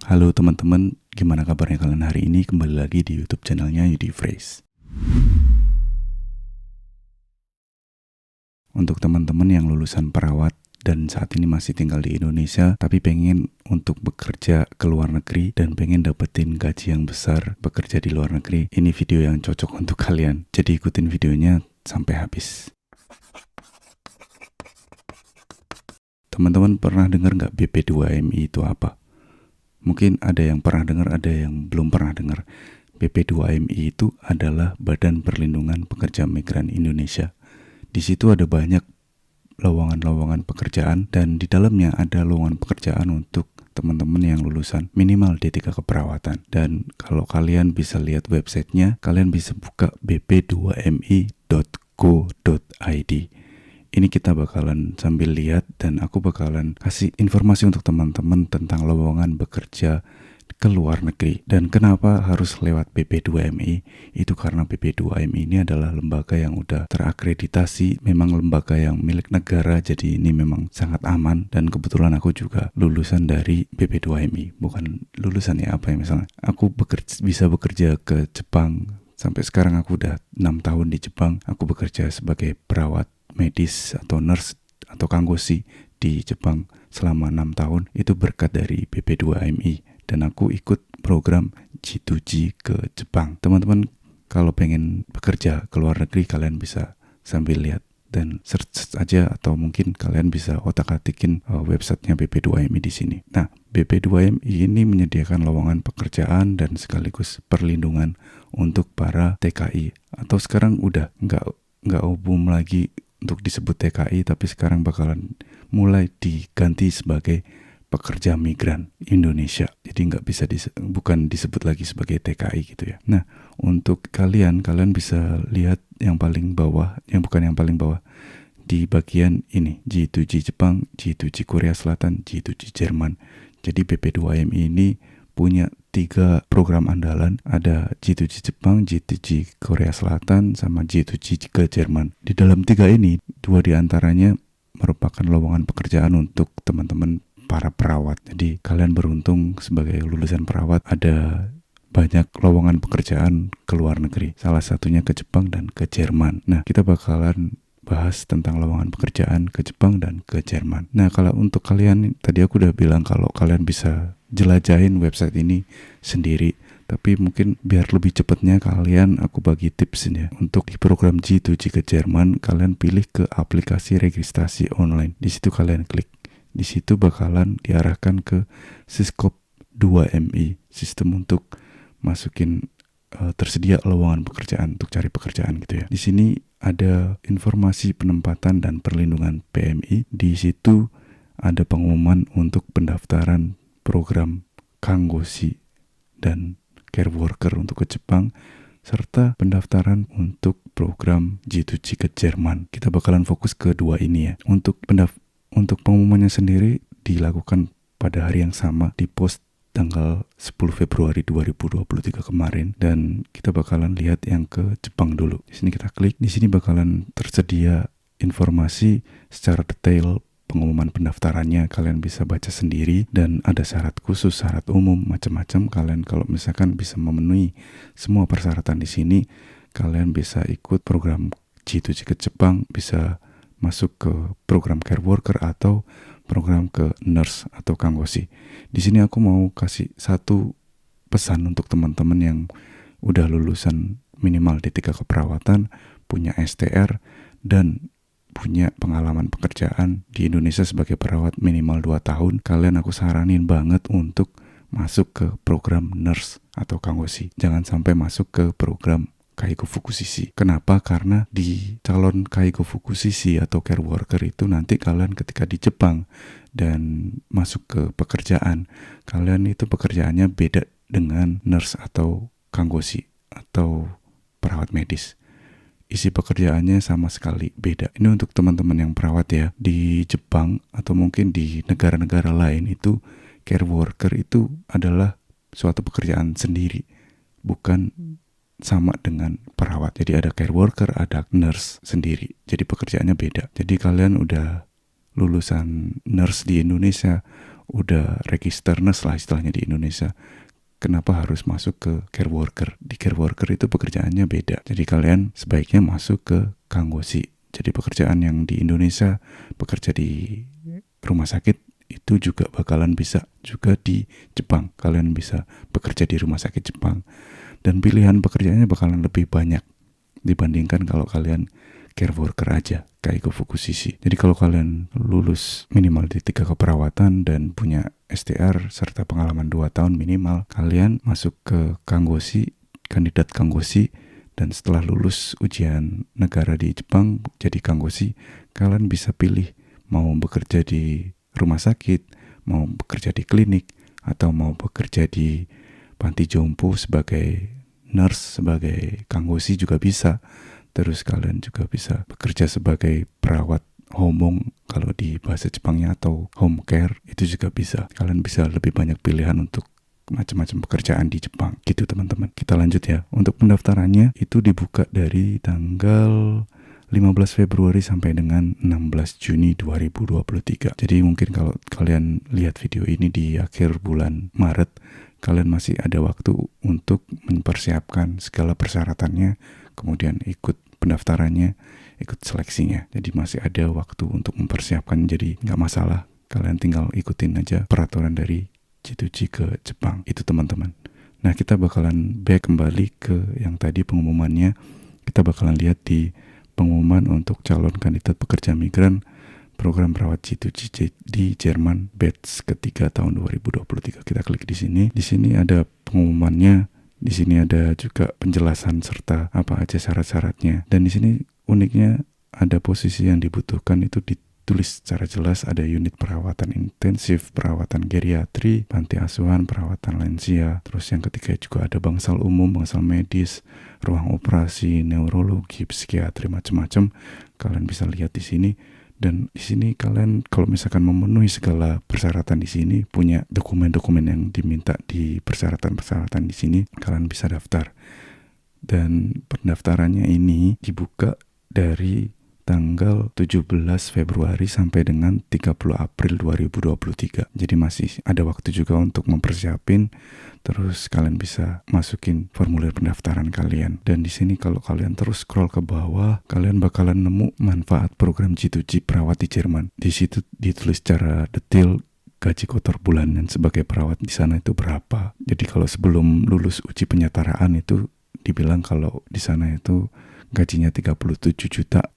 Halo teman-teman, gimana kabarnya kalian hari ini? Kembali lagi di YouTube channelnya Yudi Phrase. Untuk teman-teman yang lulusan perawat dan saat ini masih tinggal di Indonesia, tapi pengen untuk bekerja ke luar negeri dan pengen dapetin gaji yang besar bekerja di luar negeri, ini video yang cocok untuk kalian. Jadi ikutin videonya sampai habis. Teman-teman pernah dengar nggak BP2MI itu apa? Mungkin ada yang pernah dengar, ada yang belum pernah dengar. BP2MI itu adalah Badan Perlindungan Pekerja Migran Indonesia. Di situ ada banyak lowongan-lowongan pekerjaan dan di dalamnya ada lowongan pekerjaan untuk teman-teman yang lulusan minimal D3 keperawatan. Dan kalau kalian bisa lihat websitenya, kalian bisa buka bp2mi.co.id. Ini kita bakalan sambil lihat dan aku bakalan kasih informasi untuk teman-teman tentang lowongan bekerja ke luar negeri. Dan kenapa harus lewat BP2MI? Itu karena BP2MI ini adalah lembaga yang udah terakreditasi, memang lembaga yang milik negara, jadi ini memang sangat aman. Dan kebetulan aku juga lulusan dari BP2MI, bukan lulusan ya apa ya, misalnya aku bisa bekerja ke Jepang. Sampai sekarang aku udah 6 tahun di Jepang. Aku bekerja sebagai perawat medis atau nurse atau kanggosi di Jepang selama 6 tahun. Itu berkat dari BP2MI dan aku ikut program G2G ke Jepang. Teman-teman kalau pengen bekerja ke luar negeri, kalian bisa sambil lihat dan search aja, atau mungkin kalian bisa otak-atikin websitenya BP2MI di sini. Nah, BP2MI ini menyediakan lowongan pekerjaan dan sekaligus perlindungan untuk para TKI, atau sekarang udah nggak umum lagi untuk disebut TKI, tapi sekarang bakalan mulai diganti sebagai pekerja migran Indonesia. Jadi nggak bisa bukan disebut lagi sebagai TKI gitu ya. Nah, untuk kalian bisa lihat yang paling bawah, bukan yang paling bawah, di bagian ini G2G Jepang, G2G Korea Selatan, G2G Jerman. Jadi BP2MI ini punya 3 program andalan, ada G2G Jepang, G2G Korea Selatan, sama G2G ke Jerman. Di dalam 3 ini, 2 diantaranya merupakan lowongan pekerjaan untuk teman-teman para perawat. Jadi kalian beruntung sebagai lulusan perawat, ada banyak lowongan pekerjaan ke luar negeri. Salah satunya ke Jepang dan ke Jerman. Nah, kita bakalan bahas tentang lowongan pekerjaan ke Jepang dan ke Jerman. Nah, kalau untuk kalian, tadi aku udah bilang kalau kalian bisa jelajahin website ini sendiri. Tapi mungkin biar lebih cepatnya kalian, aku bagi tips ini ya. Untuk di program G2G ke Jerman, kalian pilih ke aplikasi registrasi online. Di situ kalian klik. Di situ bakalan diarahkan ke Siskop 2MI, sistem untuk masukin tersedia lowongan pekerjaan untuk cari pekerjaan gitu ya. Di sini ada informasi penempatan dan perlindungan PMI. Di situ ada pengumuman untuk pendaftaran program kanggosi dan care worker untuk ke Jepang, serta pendaftaran untuk program G2G ke Jerman. Kita bakalan fokus ke 2 ini ya. Untuk pengumumannya sendiri dilakukan pada hari yang sama, di post tanggal 10 Februari 2023 kemarin, dan kita bakalan lihat yang ke Jepang dulu. Di sini kita klik, di sini bakalan tersedia informasi secara detail pengumuman pendaftarannya, kalian bisa baca sendiri dan ada syarat khusus, syarat umum, macam-macam. Kalian kalau misalkan bisa memenuhi semua persyaratan di sini, kalian bisa ikut program G2G ke Jepang, bisa masuk ke program care worker atau program ke nurse atau kanggosi. Di sini aku mau kasih satu pesan untuk teman-teman yang udah lulusan minimal D3 keperawatan, punya STR, dan punya pengalaman pekerjaan di Indonesia sebagai perawat minimal 2 tahun. Kalian aku saranin banget untuk masuk ke program nurse atau kanggosi. Jangan sampai masuk ke program Kaigo Fukushiki. Kenapa? Karena di calon Kaigo Fukushiki atau care worker itu nanti kalian ketika di Jepang dan masuk ke pekerjaan, kalian itu pekerjaannya beda dengan nurse atau kanggosi atau perawat medis. Isi pekerjaannya sama sekali beda. Ini untuk teman-teman yang perawat ya. Di Jepang atau mungkin di negara-negara lain itu care worker itu adalah suatu pekerjaan sendiri, bukan sama dengan perawat. Jadi ada care worker, ada nurse sendiri. Jadi pekerjaannya beda. Jadi kalian udah lulusan nurse di Indonesia, udah register nurse lah istilahnya di Indonesia, kenapa harus masuk ke care worker? Di care worker itu pekerjaannya beda. Jadi kalian sebaiknya masuk ke kanggosi. Jadi pekerjaan yang di Indonesia bekerja di rumah sakit itu juga bakalan bisa juga di Jepang. Kalian bisa bekerja di rumah sakit Jepang. Dan pilihan pekerjaannya bakalan lebih banyak dibandingkan kalau kalian care worker aja kayak Fukushiki. Jadi kalau kalian lulus minimal di 3 keperawatan dan punya STR serta pengalaman 2 tahun minimal, kalian masuk ke kanggosi, kandidat kanggosi, dan setelah lulus ujian negara di Jepang jadi kanggosi, kalian bisa pilih mau bekerja di rumah sakit, mau bekerja di klinik, atau mau bekerja di panti jompo sebagai nurse, sebagai kanggosi juga bisa. Terus kalian juga bisa bekerja sebagai perawat homong kalau di bahasa Jepangnya, atau home care, itu juga bisa. Kalian bisa lebih banyak pilihan untuk macam-macam pekerjaan di Jepang gitu teman-teman. Kita lanjut ya. Untuk pendaftarannya itu dibuka dari tanggal 15 Februari sampai dengan 16 Juni 2023. Jadi mungkin kalau kalian lihat video ini di akhir bulan Maret, kalian masih ada waktu untuk mempersiapkan segala persyaratannya, kemudian ikut pendaftarannya, ikut seleksinya. Jadi masih ada waktu untuk mempersiapkan, jadi nggak masalah. Kalian tinggal ikutin aja peraturan dari G2G ke Jepang. Itu teman-teman. Nah, kita bakalan back kembali ke yang tadi pengumumannya. Kita bakalan lihat di pengumuman untuk calon kandidat pekerja migran program perawat G2G di Jerman batch ketiga tahun 2023. Kita klik di sini. Di sini ada pengumumannya. Di sini ada juga penjelasan serta apa aja syarat-syaratnya. Dan di sini uniknya ada posisi yang dibutuhkan itu ditulis secara jelas. Ada unit perawatan intensif, perawatan geriatri, panti asuhan, perawatan lansia. Terus yang ketiga juga ada bangsal umum, bangsal medis, ruang operasi, neurologi, psikiatri, macam-macam. Kalian bisa lihat di sini. Dan di sini kalian kalau misalkan memenuhi segala persyaratan di sini, punya dokumen-dokumen yang diminta di persyaratan-persyaratan di sini, kalian bisa daftar. Dan pendaftarannya ini dibuka dari tanggal 17 Februari sampai dengan 30 April 2023. Jadi masih ada waktu juga untuk mempersiapin. Terus kalian bisa masukin formulir pendaftaran kalian. Dan di sini kalau kalian terus scroll ke bawah, kalian bakalan nemu manfaat program G2G perawat di Jerman. Di situ ditulis secara detail gaji kotor bulanan sebagai perawat di sana itu berapa. Jadi kalau sebelum lulus uji penyetaraan itu dibilang kalau di sana itu gajinya 37.336.000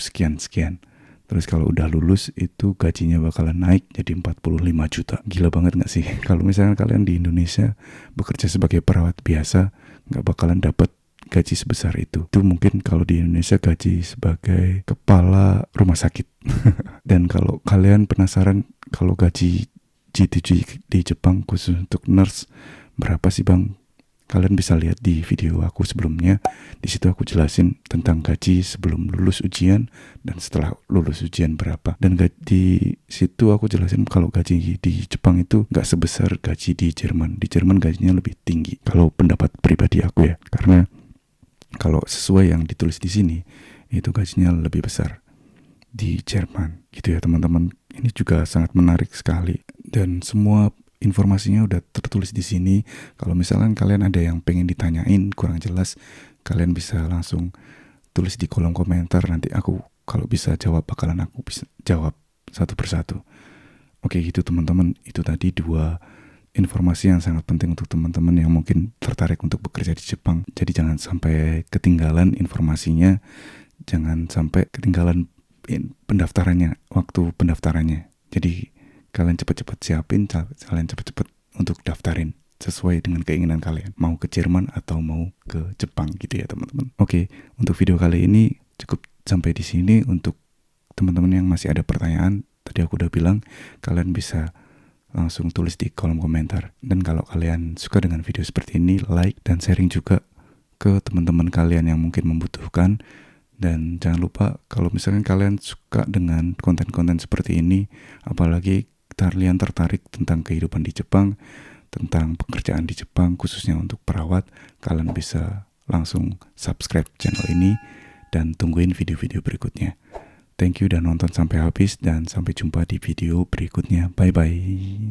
sekian. Terus kalau udah lulus itu gajinya bakalan naik jadi 45 juta. Gila banget gak sih? Kalau misalnya kalian di Indonesia bekerja sebagai perawat biasa, gak bakalan dapat gaji sebesar itu. Itu mungkin kalau di Indonesia gaji sebagai kepala rumah sakit. Dan kalau kalian penasaran kalau gaji G2G di Jepang khusus untuk nurse berapa sih bang? Kalian bisa lihat di video aku sebelumnya. Di situ aku jelasin tentang gaji sebelum lulus ujian dan setelah lulus ujian berapa. Dan di situ aku jelasin kalau gaji di Jepang itu nggak sebesar gaji di Jerman. Di Jerman gajinya lebih tinggi. Kalau pendapat pribadi aku ya, karena kalau sesuai yang ditulis di sini itu gajinya lebih besar di Jerman. Gitu ya teman-teman. Ini juga sangat menarik sekali dan semua informasinya udah tertulis di sini. Kalau misalkan kalian ada yang pengen ditanyain kurang jelas, kalian bisa langsung tulis di kolom komentar. Nanti aku kalau bisa jawab, bakalan aku bisa jawab satu persatu. Oke gitu teman-teman, itu tadi 2 informasi yang sangat penting untuk teman-teman yang mungkin tertarik untuk bekerja di Jepang. Jadi jangan sampai ketinggalan informasinya, jangan sampai ketinggalan pendaftarannya, waktu pendaftarannya. Jadi kalian cepat-cepat siapin, kalian cepat-cepat untuk daftarin sesuai dengan keinginan kalian. Mau ke Jerman atau mau ke Jepang gitu ya teman-teman. Oke, untuk video kali ini cukup sampai di sini. Untuk teman-teman yang masih ada pertanyaan, tadi aku udah bilang, kalian bisa langsung tulis di kolom komentar. Dan kalau kalian suka dengan video seperti ini, like dan sharing juga ke teman-teman kalian yang mungkin membutuhkan. Dan jangan lupa kalau misalkan kalian suka dengan konten-konten seperti ini, apalagi kalian tertarik tentang kehidupan di Jepang, tentang pekerjaan di Jepang khususnya untuk perawat, kalian bisa langsung subscribe channel ini dan tungguin video-video berikutnya. Thank you udah nonton sampai habis dan sampai jumpa di video berikutnya. Bye-bye.